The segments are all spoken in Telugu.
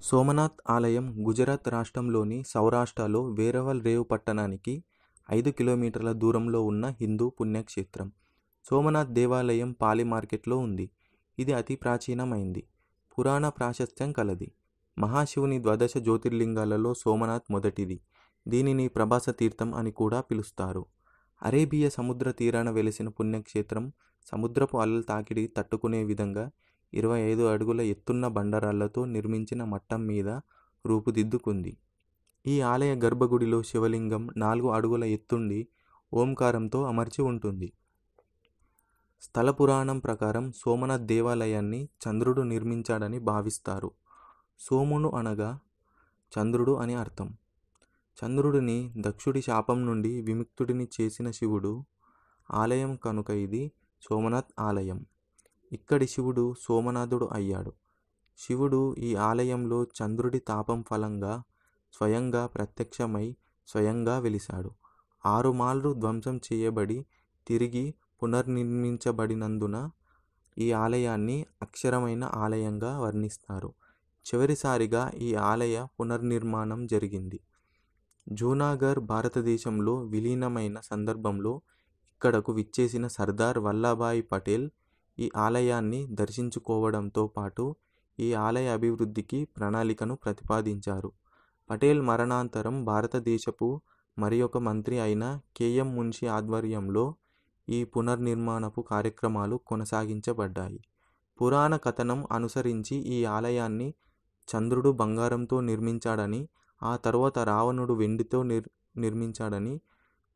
సోమనాథ్ ఆలయం గుజరాత్ రాష్ట్రంలోని సౌరాష్ట్రలో వేరవల్ రేవు పట్టణానికి 5 కిలోమీటర్ల దూరంలో ఉన్న హిందూ పుణ్యక్షేత్రం. సోమనాథ్ దేవాలయం పాలి మార్కెట్లో ఉంది. ఇది అతి ప్రాచీనమైంది, పురాణ ప్రాశస్త్యం కలది. మహాశివుని ద్వాదశ జ్యోతిర్లింగాలలో సోమనాథ్ మొదటిది. దీనిని ప్రభాస తీర్థం అని కూడా పిలుస్తారు. అరేబియా సముద్ర తీరాన వెలిసిన పుణ్యక్షేత్రం సముద్రపు అలల తాకిడి తట్టుకునే విధంగా 25 అడుగుల ఎత్తున్న బండరాళ్లతో నిర్మించిన మట్టం మీద రూపుదిద్దుకుంది. ఈ ఆలయ గర్భగుడిలో శివలింగం 4 అడుగుల ఎత్తుండి ఓంకారంతో అమర్చి ఉంటుంది. స్థల పురాణం ప్రకారం సోమనాథ్ దేవాలయాన్ని చంద్రుడు నిర్మించాడని భావిస్తారు. సోమును అనగా చంద్రుడు అని అర్థం. చంద్రుడిని దక్షుడి శాపం నుండి విముక్తుడిని చేసిన శివుడు ఆలయం కనుక ఇది సోమనాథ్ ఆలయం. ఇక్కడి శివుడు సోమనాథుడు అయ్యాడు. శివుడు ఈ ఆలయంలో చంద్రుడి తాపం ఫలంగా స్వయంగా ప్రత్యక్షమై స్వయంగా వెలిశాడు. 6 మార్లు ధ్వంసం చేయబడి తిరిగి పునర్నిర్మించబడినందున ఈ ఆలయాన్ని అక్షరమైన ఆలయంగా వర్ణిస్తారు. చివరిసారిగా ఈ ఆలయ పునర్నిర్మాణం జరిగింది జూనాగఢ్ భారతదేశంలో విలీనమైన సందర్భంలో. ఇక్కడకు విచ్చేసిన సర్దార్ వల్లభాయ్ పటేల్ ఈ ఆలయాన్ని దర్శించుకోవడంతో పాటు ఈ ఆలయ అభివృద్ధికి ప్రణాళికను ప్రతిపాదించారు. పటేల్ మరణాంతరం భారతదేశపు మరియొక మంత్రి అయిన కెఎం మున్షి ఆధ్వర్యంలో ఈ పునర్నిర్మాణపు కార్యక్రమాలు కొనసాగించబడ్డాయి. పురాణ కథనం అనుసరించి ఈ ఆలయాన్ని చంద్రుడు బంగారంతో నిర్మించాడని, ఆ తరువాత రావణుడు వెండితో నిర్మించాడని,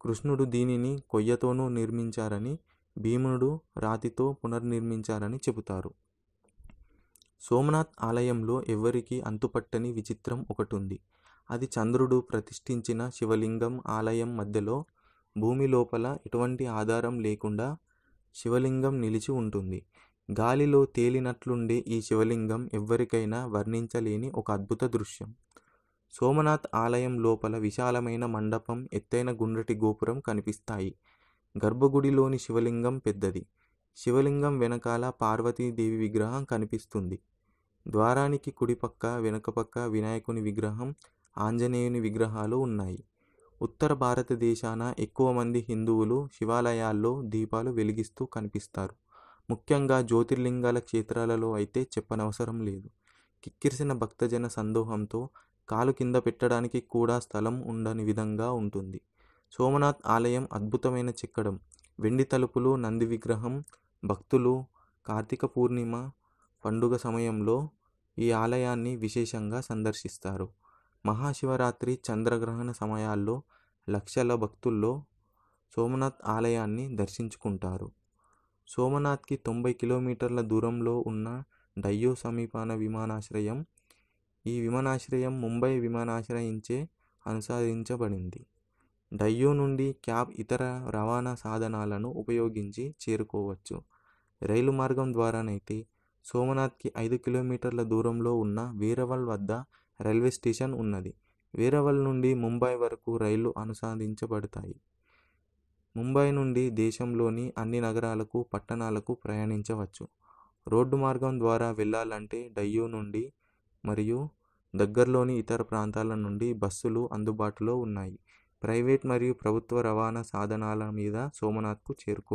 కృష్ణుడు దీనిని కొయ్యతోనూ నిర్మించారని, భీముడు రాతితో పునర్నిర్మించారని చెబుతారు. సోమనాథ్ ఆలయంలో ఎవ్వరికీ అంతుపట్టని విచిత్రం ఒకటుంది. అది చంద్రుడు ప్రతిష్ఠించిన శివలింగం. ఆలయం మధ్యలో భూమి లోపల ఎటువంటి ఆధారం లేకుండా శివలింగం నిలిచి ఉంటుంది. గాలిలో తేలినట్లుండే ఈ శివలింగం ఎవ్వరికైనా వర్ణించలేని ఒక అద్భుత దృశ్యం. సోమనాథ్ ఆలయం లోపల విశాలమైన మండపం, ఎత్తైన గుండ్రటి గోపురం కనిపిస్తాయి. గర్భగుడిలోని శివలింగం పెద్దది. శివలింగం వెనకాల పార్వతీదేవి విగ్రహం కనిపిస్తుంది. ద్వారానికి కుడిపక్క, వెనుకపక్క వినాయకుని విగ్రహం, ఆంజనేయుని విగ్రహాలు ఉన్నాయి. ఉత్తర భారతదేశాన ఎక్కువ మంది హిందువులు శివాలయాల్లో దీపాలు వెలిగిస్తూ కనిపిస్తారు. ముఖ్యంగా జ్యోతిర్లింగాల క్షేత్రాలలో అయితే చెప్పనవసరం లేదు. కిక్కిరిసిన భక్తజన సందోహంతో కాలు కింద పెట్టడానికి కూడా స్థలం ఉండని విధంగా ఉంటుంది. సోమనాథ్ ఆలయం అద్భుతమైన చెక్కడం, వెండి తలుపులు, నంది విగ్రహం. భక్తులు కార్తీక పూర్ణిమ పండుగ సమయంలో ఈ ఆలయాన్ని విశేషంగా సందర్శిస్తారు. మహాశివరాత్రి, చంద్రగ్రహణ సమయాల్లో లక్షల భక్తుల్లో సోమనాథ్ ఆలయాన్ని దర్శించుకుంటారు. సోమనాథ్కి 90 కిలోమీటర్ల దూరంలో ఉన్న డయ్యూ సమీపాన విమానాశ్రయం. ఈ విమానాశ్రయం ముంబై విమానాశ్రయించే అనుసంధానించబడింది. డయ్యూ నుండి క్యాబ్, ఇతర రవాణా సాధనాలను ఉపయోగించి చేరుకోవచ్చు. రైలు మార్గం ద్వారానైతే సోమనాథ్కి 5 కిలోమీటర్ల దూరంలో ఉన్న వేరవల్ వద్ద రైల్వే స్టేషన్ ఉన్నది. వేరవల్ నుండి ముంబై వరకు రైళ్లు అనుసంధానించబడతాయి. ముంబై నుండి దేశంలోని అన్ని నగరాలకు, పట్టణాలకు ప్రయాణించవచ్చు. రోడ్డు మార్గం ద్వారా వెళ్లాలంటే డయ్యూ నుండి మరియు దగ్గరలోని ఇతర ప్రాంతాల నుండి బస్సులు అందుబాటులో ఉన్నాయి. ప్రైవేట్ మరియు ప్రభుత్వ రవాణా సాధనాల మీద సోమనాథ్కు చేరుకోవచ్చు.